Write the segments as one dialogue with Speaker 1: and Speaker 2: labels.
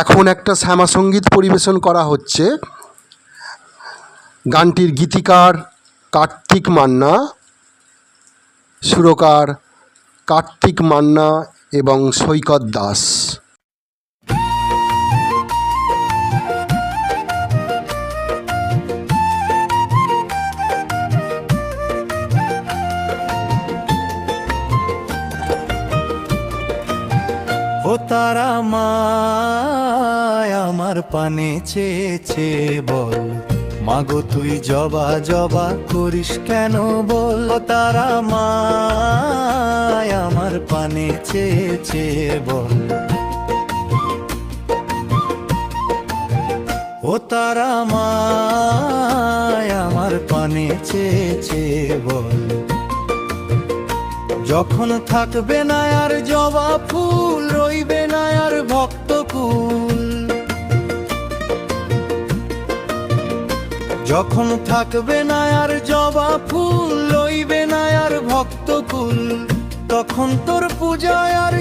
Speaker 1: এখন একটা শ্যামা সঙ্গীত পরিবেশন করা হচ্ছে। গানটির গীতিকার কার্তিক মান্না, সুরকার কার্তিক মান্না এবং সৈকত দাস।
Speaker 2: ও তারা মায় আমার পানে চেয়েছে বল, মাগো তুই জবা জবা করিস কেন বল। ও তারা মায় আমার পানে চেয়েছে বল, ও তারা মায় আমার পানে চেয়েছে বল। যখন থাকবে না আর জবা ফুল, রইবে না আর ভক্তকুল। যখন থাকবে না আর জবা ফুল, রইবে না আর ভক্তকুল, তখন তোর পূজায় আর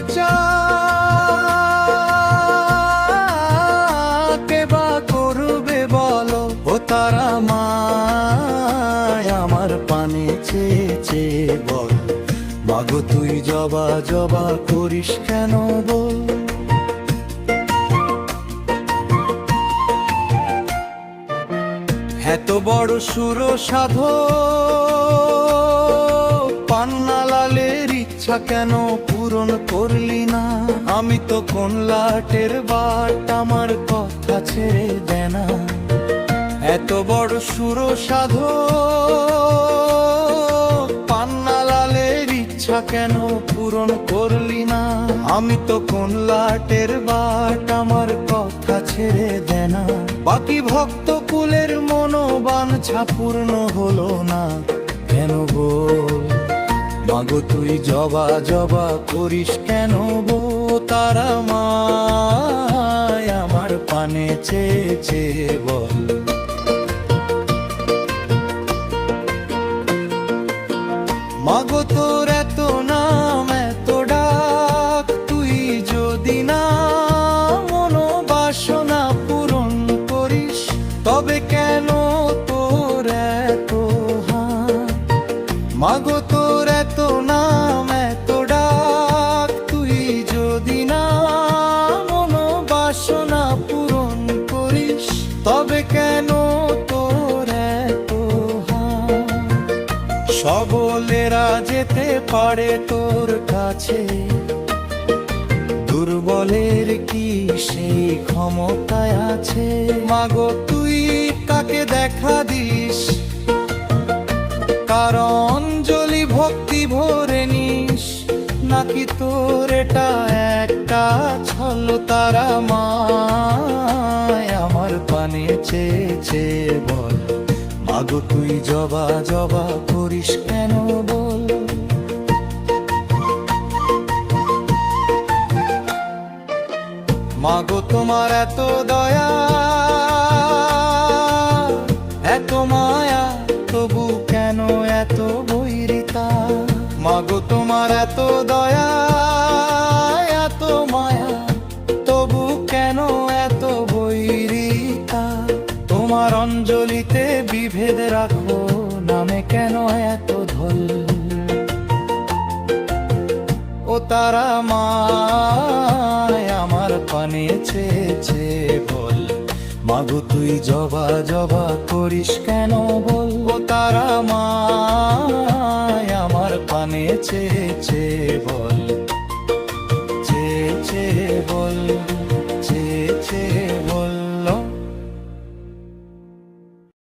Speaker 2: কে বা করবে বলো। ও তারা মায় আমার পানে চেয়েছে বল, মাগো তুই জবা জবা করিস কেন বল। এত বড় সুর সাধো পান্না লালের ইচ্ছা কেন পূরণ করলি না। আমি তো কোন লাটের বাট, আমার কথা ছেড়ে দে না। এত বড় সুর সাধো পান্না লালের ইচ্ছা কেন পূরণ করলি না। আমি তো কোন লাটের বাট, আমার কথা ছেড়ে দে না। বাকি ভক্ত কুলের মনোবাঞ্ছা পূর্ণ হলো না কেন বল, মাগো তুই জবা জবা করিস কেন বল। তারা মায় আমার পানে চেয়েছে বল, মাগো তোর এত নাম এত ডাক, তুই যদি না মনোবাসনা পূরণ করিস, তবে কেন তোর এত হাত। মাগো তোর এত নাম এত ডাক, তুই যদি না মনোবাসনা পূরণ করিস, তবে কেন তোর এত হাত। সবলেরা যেতে পারে তোর কাছে, দুর্বলের কি সেই ক্ষমতায় আছে। মাগো তুই কাকে দেখা দিস, কার অঞ্জলি ভক্তি ভরে নিস, নাকি তোর এটা একটা ছল। তারা মায় আমার পানে চেয়েছে বল, মাগো তুই জবা জবা করিস কেন বল। মাগো তোমার এত দয়া এত মায়া, তবু কেন এত বৈরিতা। মাগো তোমার এত দয়া এত মায়া, তবু কেন এত বৈরিতা। তোমার অঞ্জলিতে বিভেদ রাখো, নামে কেন এত ধল। ও তারা মায় আমার পানে চেয়েছে বল, মাগো তুই জবা জবা করিস কেন বল। ও তারা মায় আমার পানে চেয়েছে বল, চেয়েছে বল।